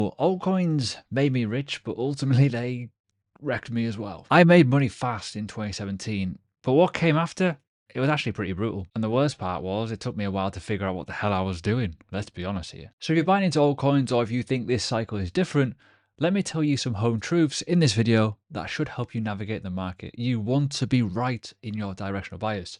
Well, altcoins made me rich, but ultimately they wrecked me as well. I made money fast in 2017, but what came after? It was actually pretty brutal. And the worst part was it took me a while to figure out what the hell I was doing. Let's be honest here. So if you're buying into altcoins or if you think this cycle is different, let me tell you some home truths in this video that should help you navigate the market. You want to be right in your directional bias.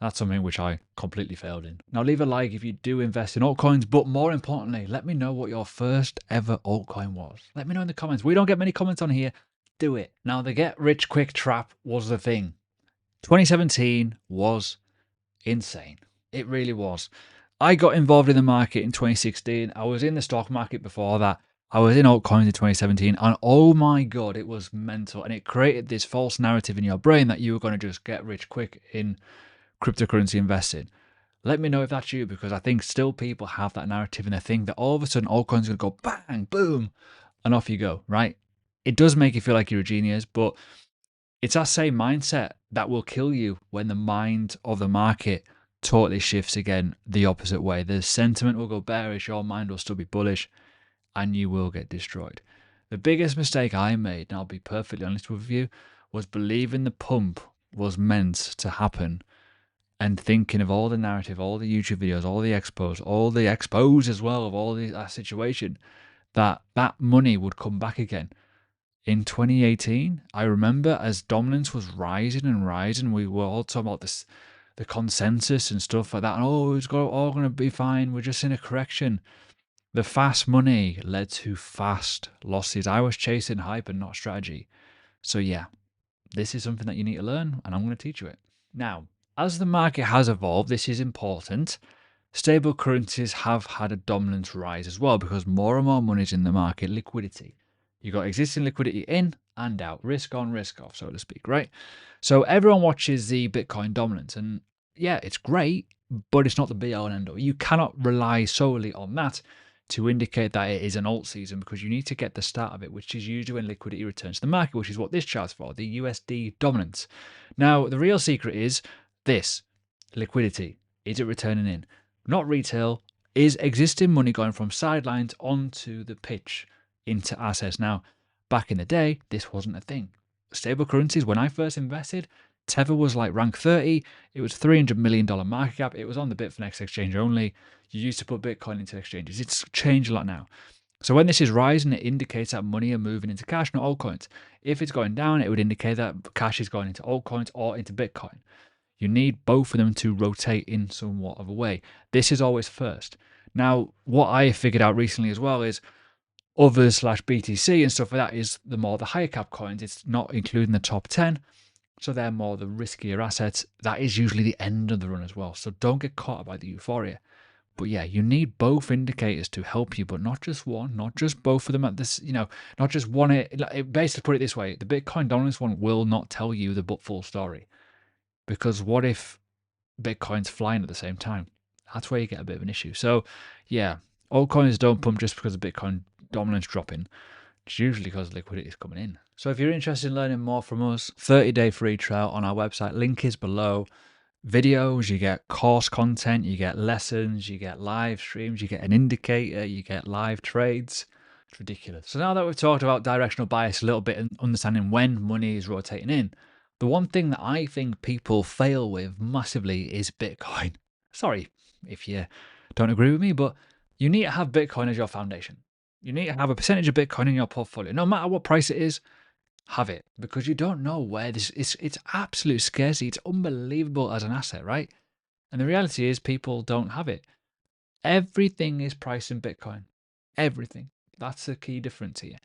That's something which I completely failed in. Now leave a like if you do invest in altcoins, but more importantly, let me know what your first ever altcoin was. Let me know in the comments. We don't get many comments on here. Do it. Now the get rich quick trap was the thing. 2017 was insane. It really was. I got involved in the market in 2016. I was in the stock market before that. I was in altcoins in 2017, and oh my God, it was mental. And it created this false narrative in your brain that you were going to just get rich quick in cryptocurrency investing. Let me know if that's you, because I think still people have that narrative and they think that all of a sudden altcoins are going to go bang, boom, and off you go, right? It does make you feel like you're a genius, but it's that same mindset that will kill you when the mind of the market totally shifts again the opposite way. The sentiment will go bearish, your mind will still be bullish, and you will get destroyed. The biggest mistake I made, and I'll be perfectly honest with you, was believing the pump was meant to happen and thinking of all the narrative, all the YouTube videos, all the expos as well of all that situation, that money would come back again. In 2018, I remember as dominance was rising and rising, we were all talking about this, the consensus and stuff like that. And it's all going to be fine. We're just in a correction. The fast money led to fast losses. I was chasing hype and not strategy. So yeah, this is something that you need to learn, and I'm going to teach you it. Now, as the market has evolved, this is important. Stable currencies have had a dominance rise as well because more and more money is in the market. Liquidity. You've got existing liquidity in and out, risk on, risk off, so to speak, right? So everyone watches the Bitcoin dominance, and yeah, it's great, but it's not the be all and end all. You cannot rely solely on that to indicate that it is an alt season, because you need to get the start of it, which is usually when liquidity returns to the market, which is what this chart's for, the USD dominance. Now, the real secret is this: liquidity. Is it returning in? Not retail. Is existing money going from sidelines onto the pitch into assets? Now, back in the day, this wasn't a thing. Stable currencies, when I first invested, Tether was like rank 30. It was $300 million market cap. It was on the Bitfinex exchange only. You used to put Bitcoin into exchanges. It's changed a lot now. So when this is rising, it indicates that money are moving into cash, not altcoins. If it's going down, it would indicate that cash is going into altcoins or into Bitcoin. You need both of them to rotate in somewhat of a way. This is always first. Now, what I figured out recently as well is others / BTC and stuff like that is the higher cap coins. It's not including the top 10. So they're more the riskier assets. That is usually the end of the run as well. So don't get caught up by the euphoria. But yeah, you need both indicators to help you, but not just one, not just both of them at this, not just one. Basically, put it this way: the Bitcoin dominance one will not tell you the full story. Because what if Bitcoin's flying at the same time? That's where you get a bit of an issue. So yeah, altcoins don't pump just because of Bitcoin dominance dropping. It's usually because liquidity is coming in. So if you're interested in learning more from us, 30-day free trial on our website. Link is below. Videos, you get course content, you get lessons, you get live streams, you get an indicator, you get live trades. It's ridiculous. So now that we've talked about directional bias a little bit and understanding when money is rotating in, the one thing that I think people fail with massively is Bitcoin. Sorry if you don't agree with me, but you need to have Bitcoin as your foundation. You need to have a percentage of Bitcoin in your portfolio. No matter what price it is, have it, because you don't know where this is. It's absolute scarcity. It's unbelievable as an asset, right? And the reality is people don't have it. Everything is priced in Bitcoin. Everything. That's the key difference here.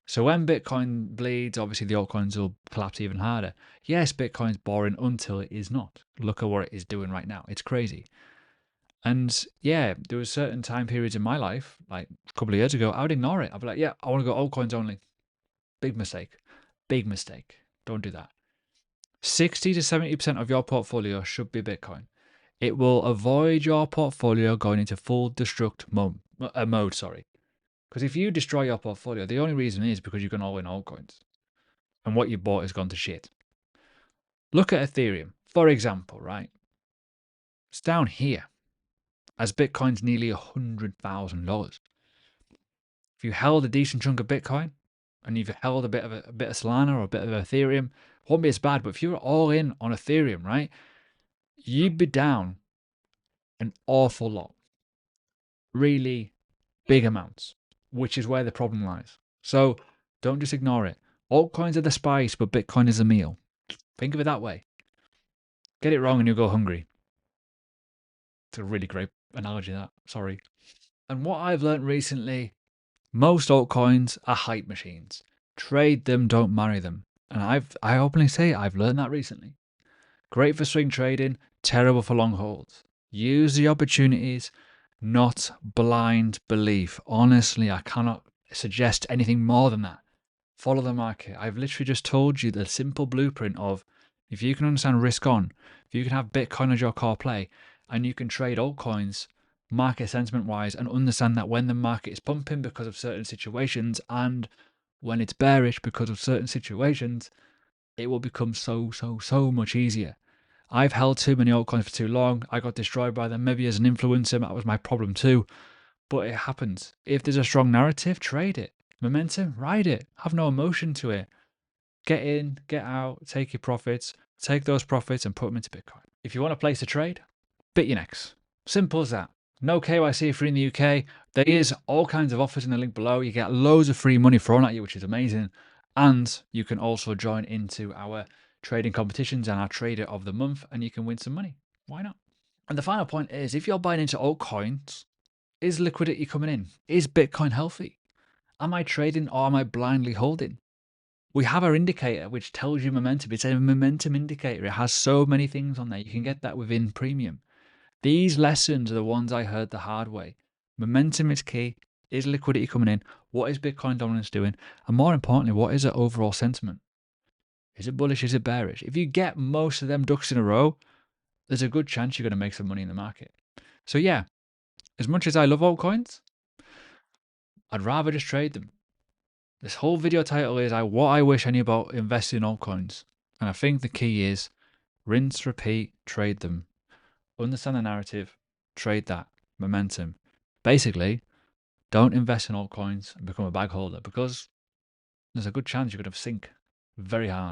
So when Bitcoin bleeds, obviously the altcoins will collapse even harder. Yes, Bitcoin's boring until it is not. Look at what it is doing right now. It's crazy. And yeah, there was certain time periods in my life, like a couple of years ago, I would ignore it. I'd be like, yeah, I want to go altcoins only. Big mistake. Big mistake. Don't do that. 60 to 70% of your portfolio should be Bitcoin. It will avoid your portfolio going into full destruct mode. Because if you destroy your portfolio, the only reason is because you're going all in altcoins. And what you bought has gone to shit. Look at Ethereum, for example, right? It's down here as Bitcoin's nearly $100,000. If you held a decent chunk of Bitcoin and you've held a bit of Solana or a bit of Ethereum, it won't be as bad. But if you're all in on Ethereum, right, you'd be down an awful lot, really big amounts, which is where the problem lies. So don't just ignore it. Altcoins are the spice, but Bitcoin is the meal. Think of it that way. Get it wrong and you'll go hungry. It's a really great analogy, that. Sorry. And what I've learned recently, most altcoins are hype machines. Trade them, don't marry them. And I openly say I've learned that recently. Great for swing trading, terrible for long holds. Use the opportunities, not blind belief. Honestly, I cannot suggest anything more than that. Follow the market. I've literally just told you the simple blueprint of if you can understand risk on, if you can have Bitcoin as your core play, and you can trade altcoins market sentiment wise and understand that when the market is pumping because of certain situations and when it's bearish because of certain situations, it will become so much easier. I've held too many altcoins for too long. I got destroyed by them. Maybe as an influencer, that was my problem too. But it happens. If there's a strong narrative, trade it. Momentum, ride it. Have no emotion to it. Get in, get out, take your profits, take those profits and put them into Bitcoin. If you want a place to trade, Bitfinex. Simple as that. No KYC if you're in the UK. There is all kinds of offers in the link below. You get loads of free money thrown at you, which is amazing. And you can also join into our trading competitions and our trader of the month, and you can win some money. Why not? And the final point is, if you're buying into altcoins, is liquidity coming in? Is Bitcoin healthy? Am I trading or am I blindly holding? We have our indicator, which tells you momentum. It's a momentum indicator. It has so many things on there. You can get that within Premium. These lessons are the ones I heard the hard way. Momentum is key. Is liquidity coming in? What is Bitcoin dominance doing? And more importantly, what is the overall sentiment? Is it bullish? Is it bearish? If you get most of them ducks in a row, there's a good chance you're going to make some money in the market. So yeah, as much as I love altcoins, I'd rather just trade them. This whole video title is what I wish I knew about investing in altcoins. And I think the key is rinse, repeat, trade them. Understand the narrative, trade that, momentum. Basically, don't invest in altcoins and become a bag holder because there's a good chance you're going to sink very hard.